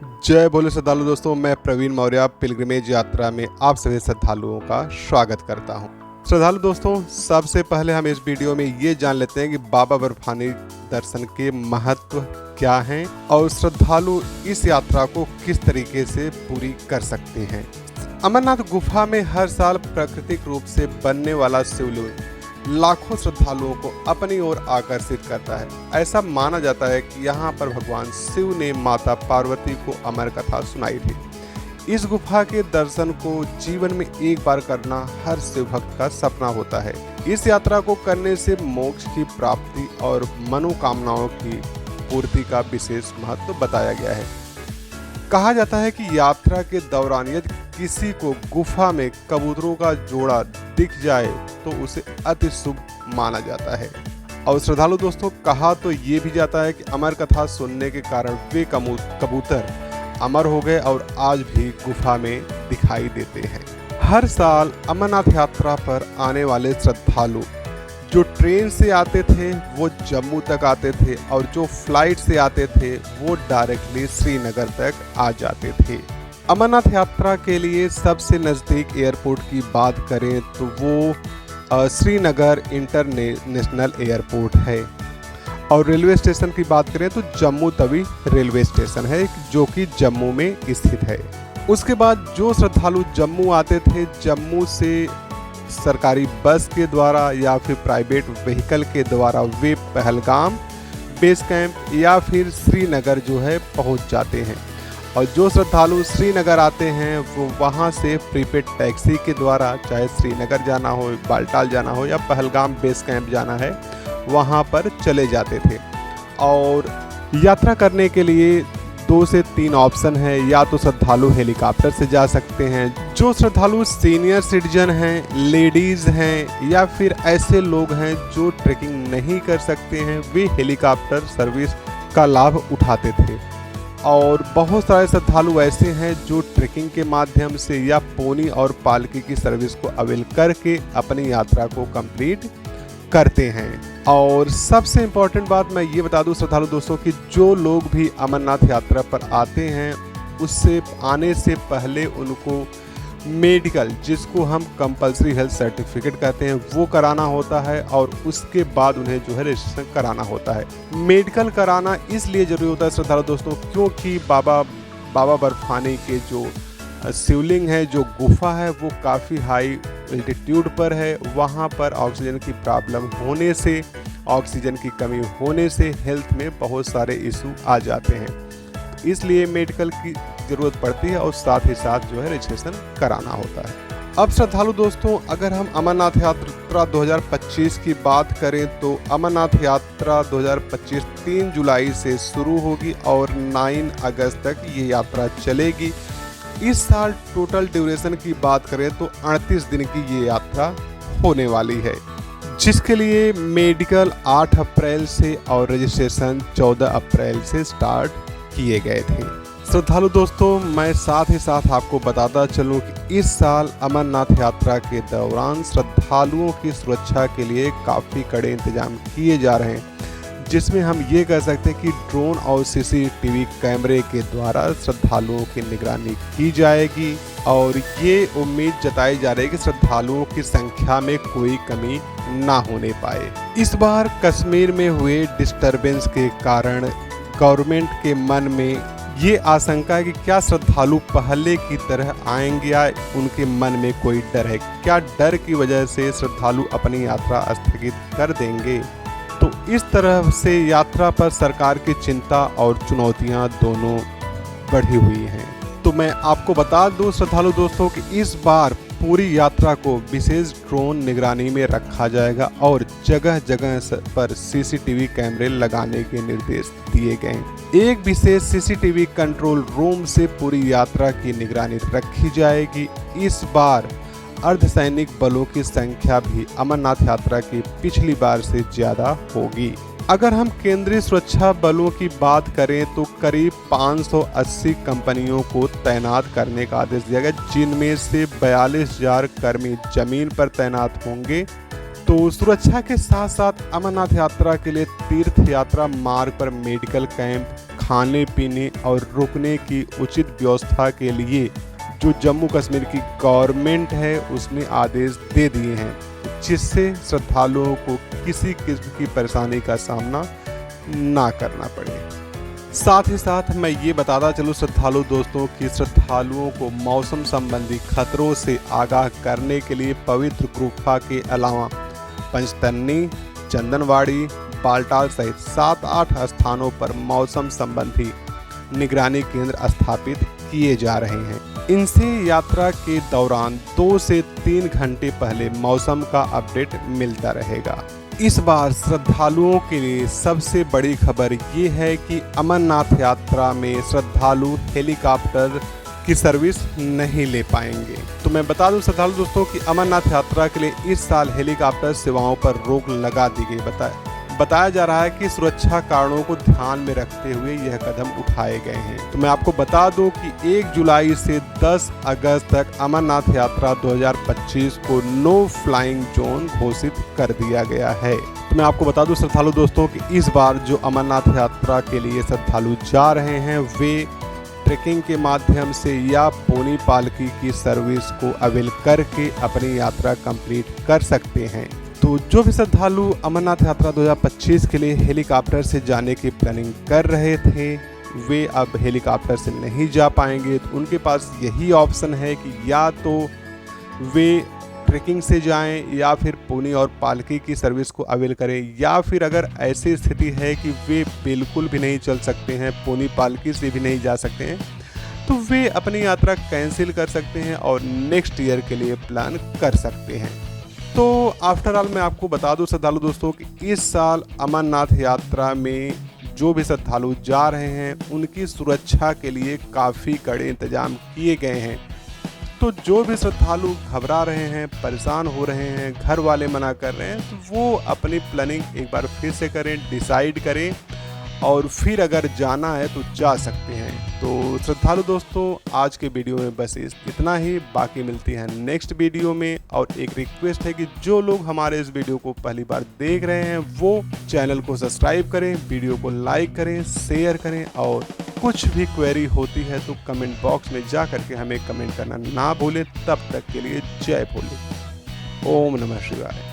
जय बोले श्रद्धालु दोस्तों, मैं प्रवीण मौर्य पिलग्रिमेज यात्रा में आप सभी श्रद्धालुओं का स्वागत करता हूं। श्रद्धालु दोस्तों, सबसे पहले हम इस वीडियो में ये जान लेते हैं कि बाबा बर्फानी दर्शन के महत्व क्या हैं और श्रद्धालु इस यात्रा को किस तरीके से पूरी कर सकते हैं। अमरनाथ गुफा में हर साल प्राकृतिक रूप से बनने वाला शिवलिंग लाखों श्रद्धालुओं को अपनी ओर आकर्षित करता है। ऐसा माना जाता है कि यहाँ पर भगवान शिव ने माता पार्वती को अमर कथा सुनाई थी। इस गुफा के दर्शन को जीवन में एक बार करना हर शिव भक्त का सपना होता है। इस यात्रा को करने से मोक्ष की प्राप्ति और मनोकामनाओं की पूर्ति का विशेष महत्व बताया गया है। कहा जाता है कि यात्रा के दौरान यदि किसी को गुफा में कबूतरों का जोड़ा दिख जाए तो उसे अति शुभ माना जाता है। और श्रद्धालु दोस्तों, कहा तो ये भी जाता है कि अमर कथा सुनने के कारण वे कबूतर अमर हो गए और आज भी गुफा में दिखाई देते हैं। हर साल अमरनाथ यात्रा पर आने वाले श्रद्धालु जो ट्रेन से आते थे वो जम्मू तक आते थे और जो फ्लाइट से आते थे वो डायरेक्टली श्रीनगर तक आ जाते थे। अमरनाथ यात्रा के लिए सबसे नज़दीक एयरपोर्ट की बात करें तो वो श्रीनगर इंटरनेशनल एयरपोर्ट है। और रेलवे स्टेशन की बात करें तो जम्मू तवी रेलवे स्टेशन है जो कि जम्मू में स्थित है। उसके बाद जो श्रद्धालु जम्मू आते थे, जम्मू से सरकारी बस के द्वारा या फिर प्राइवेट व्हीकल के द्वारा वे पहलगाम बेस कैंप या फिर श्रीनगर जो है पहुंच जाते हैं। और जो श्रद्धालु श्रीनगर आते हैं वो वहां से प्रीपेड टैक्सी के द्वारा, चाहे श्रीनगर जाना हो, बालटाल जाना हो या पहलगाम बेस कैंप जाना है, वहां पर चले जाते थे। और यात्रा करने के लिए 2 से 3 ऑप्शन है। या तो श्रद्धालु हेलीकॉप्टर से जा सकते हैं। जो श्रद्धालु सीनियर सिटीजन हैं, लेडीज़ हैं या फिर ऐसे लोग हैं जो ट्रैकिंग नहीं कर सकते हैं, वे हेलीकॉप्टर सर्विस का लाभ उठाते थे। और बहुत सारे श्रद्धालु ऐसे हैं जो ट्रैकिंग के माध्यम से या पोनी और पालकी की सर्विस को अवेल करके अपनी यात्रा को कंप्लीट करते हैं। और सबसे इम्पोर्टेंट बात मैं ये बता दूं श्रद्धालु दोस्तों कि जो लोग भी अमरनाथ यात्रा पर आते हैं उससे आने से पहले उनको मेडिकल, जिसको हम कंपलसरी हेल्थ सर्टिफिकेट कहते हैं, वो कराना होता है और उसके बाद उन्हें जो है रजिस्ट्रेशन कराना होता है। मेडिकल कराना इसलिए जरूरी होता है श्रद्धालु दोस्तों क्योंकि बाबा बर्फानी के जो शिवलिंग है, जो गुफा है, वो काफ़ी हाई एल्टीट्यूड पर है। वहाँ पर ऑक्सीजन की प्रॉब्लम होने से, ऑक्सीजन की कमी होने से हेल्थ में बहुत सारे इशू आ जाते हैं। तो इसलिए मेडिकल की ज़रूरत पड़ती है और साथ ही साथ जो है रजिस्ट्रेशन कराना होता है। अब श्रद्धालु दोस्तों, अगर हम अमरनाथ यात्रा 2025 की बात करें तो अमरनाथ यात्रा 2025 3 जुलाई से शुरू होगी और 9 अगस्त तक ये यात्रा चलेगी। इस साल टोटल ड्यूरेशन की बात करें तो 38 दिन की ये यात्रा होने वाली है, जिसके लिए मेडिकल 8 अप्रैल से और रजिस्ट्रेशन 14 अप्रैल से स्टार्ट किए गए थे। श्रद्धालु दोस्तों, मैं साथ ही साथ आपको बताता चलूं कि इस साल अमरनाथ यात्रा के दौरान श्रद्धालुओं की सुरक्षा के लिए काफ़ी कड़े इंतजाम किए जा रहे हैं, जिसमें हम ये कह सकते हैं कि ड्रोन और सीसीटीवी कैमरे के द्वारा श्रद्धालुओं की निगरानी की जाएगी। और ये उम्मीद जताई जा रही है कि श्रद्धालुओं की संख्या में कोई कमी ना होने पाए। इस बार कश्मीर में हुए डिस्टरबेंस के कारण गवर्नमेंट के मन में ये आशंका है कि क्या श्रद्धालु पहले की तरह आएंगे या उनके मन में कोई डर है, क्या डर की वजह से श्रद्धालु अपनी यात्रा स्थगित कर देंगे। तो इस तरह से यात्रा पर सरकार की चिंता और चुनौतियां दोनों बढ़ी हुई हैं। तो मैं आपको बता दूं श्रद्धालु दोस्तों कि इस बार पूरी यात्रा को विशेष ड्रोन निगरानी में रखा जाएगा और जगह जगह पर सीसीटीवी कैमरे लगाने के निर्देश दिए गए हैं। एक विशेष सीसीटीवी कंट्रोल रूम से पूरी यात्रा की निगरानी रखी जाएगी। इस बार अर्धसैनिक बलों की संख्या भी अमरनाथ यात्रा की पिछली बार से ज़्यादा होगी। अगर हम केंद्रीय सुरक्षा बलों की बात करें तो करीब 580 कंपनियों को तैनात करने का आदेश दिया गया, जिनमें से 42,000 कर्मी जमीन पर तैनात होंगे। तो सुरक्षा के साथ साथ अमरनाथ यात्रा के लिए तीर्थ यात्रा मार्ग पर मेडिकल कैंप, खाने पीने और रुकने की उचित व्यवस्था के लिए जो जम्मू कश्मीर की गवर्नमेंट है उसने आदेश दे दिए हैं, जिससे श्रद्धालुओं को किसी किस्म की परेशानी का सामना ना करना पड़े। साथ ही साथ मैं ये बताता चलूँ श्रद्धालु दोस्तों कि श्रद्धालुओं को मौसम संबंधी खतरों से आगाह करने के लिए पवित्र गुफा के अलावा पंचतन्नी, चंदनवाड़ी, बालटाल सहित 7-8 स्थानों पर मौसम संबंधी निगरानी केंद्र स्थापित किए जा रहे हैं। इनसे यात्रा के दौरान 2 से 3 घंटे पहले मौसम का अपडेट मिलता रहेगा। इस बार श्रद्धालुओं के लिए सबसे बड़ी खबर ये है कि अमरनाथ यात्रा में श्रद्धालु हेलीकॉप्टर की सर्विस नहीं ले पाएंगे। तो मैं बता दूं श्रद्धालु दोस्तों कि अमरनाथ यात्रा के लिए इस साल हेलीकॉप्टर सेवाओं पर रोक लगा दी गई। बताया जा रहा है कि सुरक्षा कारणों को ध्यान में रखते हुए यह कदम उठाए गए हैं। तो मैं आपको बता दूं कि 1 जुलाई से 10 अगस्त तक अमरनाथ यात्रा 2025 को नो फ्लाइंग जोन घोषित कर दिया गया है। तो मैं आपको बता दूं श्रद्धालु दोस्तों कि इस बार जो अमरनाथ यात्रा के लिए श्रद्धालु जा रहे हैं वे ट्रैकिंग के माध्यम से या पोनी पालकी की सर्विस को अवेल करके अपनी यात्रा कंप्लीट कर सकते हैं। तो जो भी श्रद्धालु अमरनाथ यात्रा 2025 के लिए हेलीकॉप्टर से जाने की प्लानिंग कर रहे थे वे अब हेलीकॉप्टर से नहीं जा पाएंगे। तो उनके पास यही ऑप्शन है कि या तो वे ट्रैकिंग से जाएं या फिर पोनी और पालकी की सर्विस को अवेल करें, या फिर अगर ऐसी स्थिति है कि वे बिल्कुल भी नहीं चल सकते हैं, पोनी पालकी से भी नहीं जा सकते हैं, तो वे अपनी यात्रा कैंसिल कर सकते हैं और नेक्स्ट ईयर के लिए प्लान कर सकते हैं। तो आफ्टर ऑल मैं आपको बता दूं श्रद्धालु दोस्तों कि इस साल अमरनाथ यात्रा में जो भी श्रद्धालु जा रहे हैं उनकी सुरक्षा के लिए काफ़ी कड़े इंतजाम किए गए हैं। तो जो भी श्रद्धालु घबरा रहे हैं, परेशान हो रहे हैं, घर वाले मना कर रहे हैं, तो वो अपनी प्लानिंग एक बार फिर से करें, डिसाइड करें और फिर अगर जाना है तो जा सकते हैं। तो श्रद्धालु दोस्तों आज के वीडियो में बस इतना ही, बाकी मिलती है नेक्स्ट वीडियो में। और एक रिक्वेस्ट है कि जो लोग हमारे इस वीडियो को पहली बार देख रहे हैं वो चैनल को सब्सक्राइब करें, वीडियो को लाइक करें, शेयर करें और कुछ भी क्वेरी होती है तो कमेंट बॉक्स में जा करके हमें कमेंट करना ना भूलें। तब तक के लिए जय भोले, ओम नमः शिवाय।